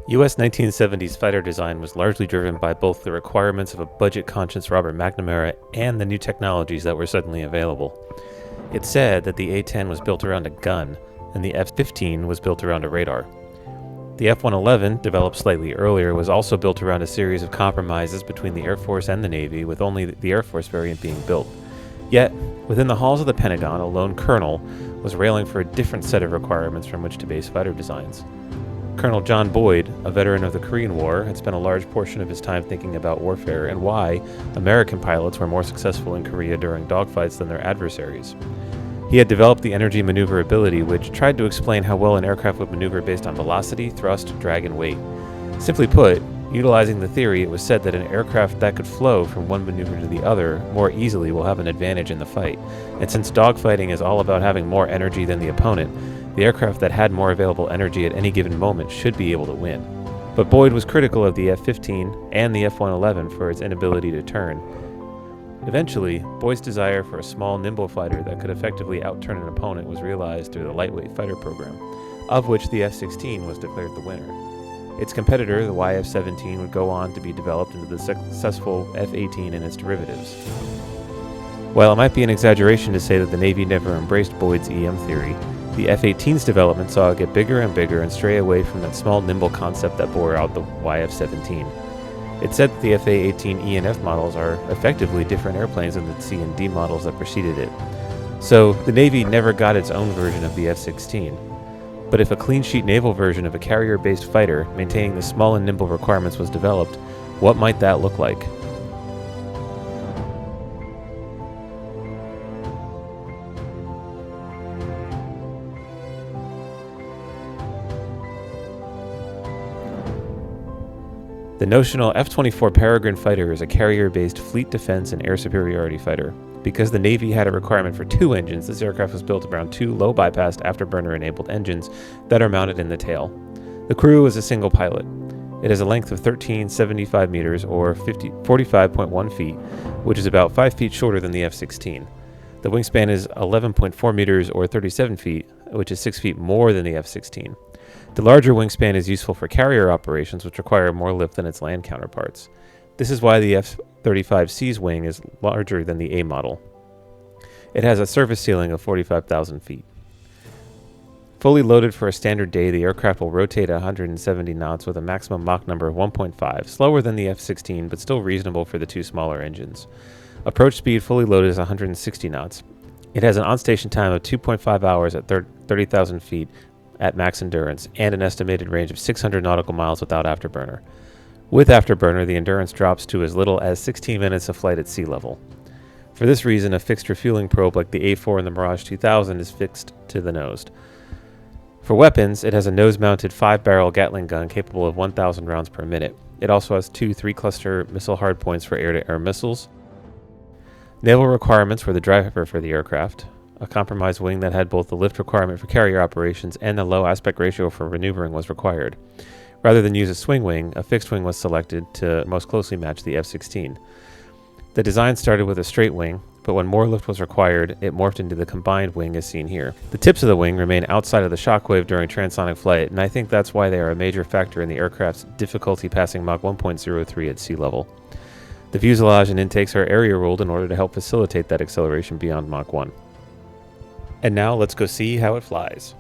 U.S. 1970s fighter design was largely driven by both the requirements of a budget-conscious Robert McNamara and the new technologies that were suddenly available. It's said that the A-10 was built around a gun, and the F-15 was built around a radar. The F-111, developed slightly earlier, was also built around a series of compromises between the Air Force and the Navy, with only the Air Force variant being built. Yet, within the halls of the Pentagon, a lone colonel was railing for a different set of requirements from which to base fighter designs. Colonel John Boyd, a veteran of the Korean War, had spent a large portion of his time thinking about warfare and why American pilots were more successful in Korea during dogfights than their adversaries. He had developed the energy maneuverability, which tried to explain how well an aircraft would maneuver based on velocity, thrust, drag, and weight. Simply put, utilizing the theory, it was said that an aircraft that could flow from one maneuver to the other more easily will have an advantage in the fight. And since dogfighting is all about having more energy than the opponent, the aircraft that had more available energy at any given moment should be able to win. But Boyd was critical of the F-15 and the F-111 for its inability to turn. Eventually, Boyd's desire for a small, nimble fighter that could effectively outturn an opponent was realized through the lightweight fighter program, of which the F-16 was declared the winner. Its competitor, the YF-17, would go on to be developed into the successful F-18 and its derivatives. While it might be an exaggeration to say that the Navy never embraced Boyd's EM theory, the F-18's development saw it get bigger and bigger and stray away from that small, nimble concept that bore out the YF-17. It's said that the F/A-18 E and F models are effectively different airplanes than the C and D models that preceded it. So, the Navy never got its own version of the F-16. But if a clean-sheet naval version of a carrier-based fighter, maintaining the small and nimble requirements, was developed, what might that look like? The notional F-24 Peregrine fighter is a carrier-based fleet defense and air superiority fighter. Because the Navy had a requirement for 2 engines, this aircraft was built around 2 low-bypassed afterburner-enabled engines that are mounted in the tail. The crew is a single pilot. It has a length of 1375 meters or 45.1 feet, which is about 5 feet shorter than the F-16. The wingspan is 11.4 meters or 37 feet, which is 6 feet more than the F-16. The larger wingspan is useful for carrier operations, which require more lift than its land counterparts. This is why the F-35C's wing is larger than the A model. It has a surface ceiling of 45,000 feet. Fully loaded for a standard day, the aircraft will rotate at 170 knots with a maximum Mach number of 1.5, slower than the F-16, but still reasonable for the 2 smaller engines. Approach speed fully loaded is 160 knots. It has an on-station time of 2.5 hours at 30,000 feet at max endurance, and an estimated range of 600 nautical miles without afterburner. With afterburner, the endurance drops to as little as 16 minutes of flight at sea level. For this reason, a fixed refueling probe like the A4 in the Mirage 2000 is fixed to the nose. For weapons, it has a nose-mounted 5-barrel Gatling gun capable of 1,000 rounds per minute. It also has 2 3-cluster missile hardpoints for air-to-air missiles. Naval requirements were the driver for the aircraft. A compromised wing that had both the lift requirement for carrier operations and the low aspect ratio for maneuvering was required. Rather than use a swing wing, a fixed wing was selected to most closely match the F-16. The design started with a straight wing, but when more lift was required, it morphed into the combined wing as seen here. The tips of the wing remain outside of the shockwave during transonic flight, and I think that's why they are a major factor in the aircraft's difficulty passing Mach 1.03 at sea level. The fuselage and intakes are area ruled in order to help facilitate that acceleration beyond Mach 1. And now let's go see how it flies.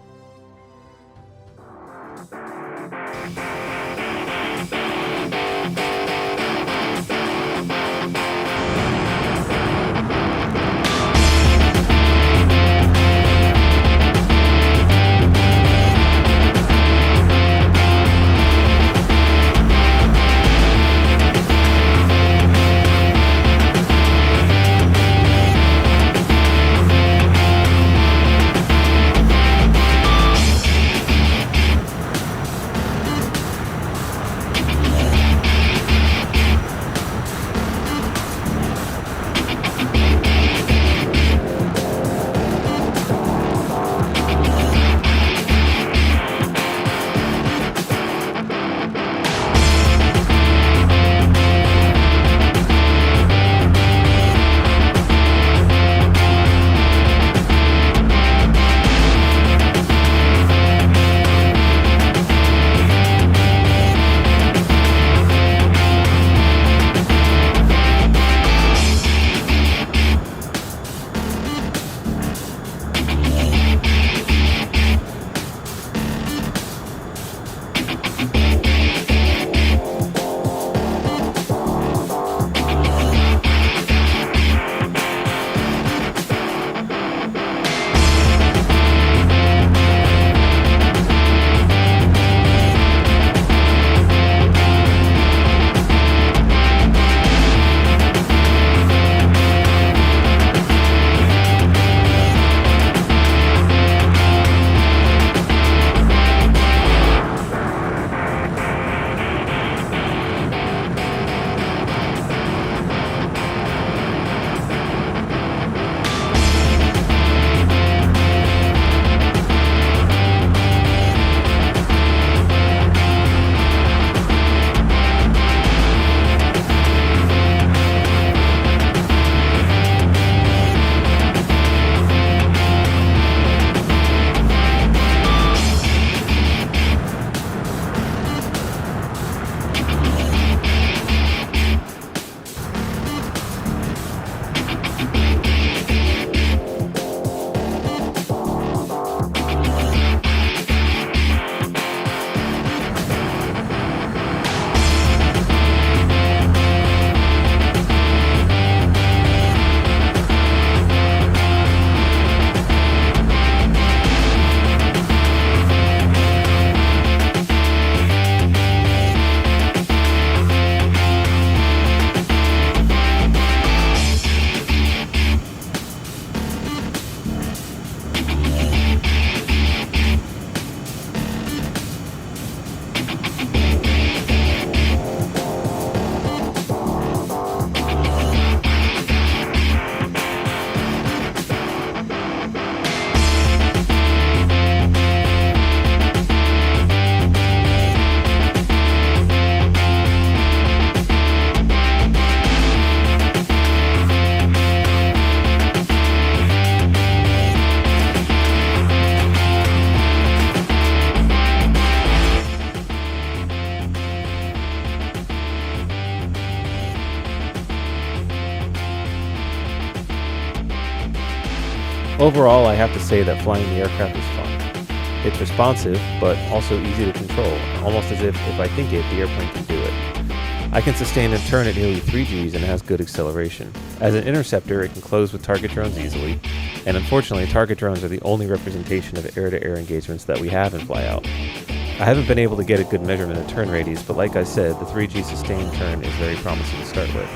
Overall, I have to say that flying the aircraft is fun. It's responsive, but also easy to control, almost as if I think it, the airplane can do it. I can sustain a turn at nearly 3 Gs and has good acceleration. As an interceptor, it can close with target drones easily, and unfortunately, target drones are the only representation of air-to-air engagements that we have in Flyout. I haven't been able to get a good measurement of turn radius, but like I said, the 3G sustained turn is very promising to start with.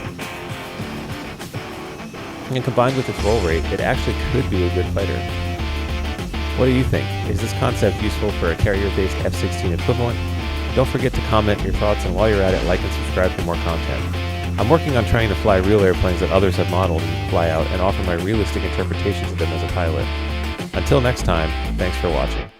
And combined with its roll rate, it actually could be a good fighter. What do you think? Is this concept useful for a carrier-based F-16 equivalent? Don't forget to comment your thoughts, and while you're at it, like and subscribe for more content. I'm working on trying to fly real airplanes that others have modeled in Flyout and offer my realistic interpretations of them as a pilot. Until next time, thanks for watching.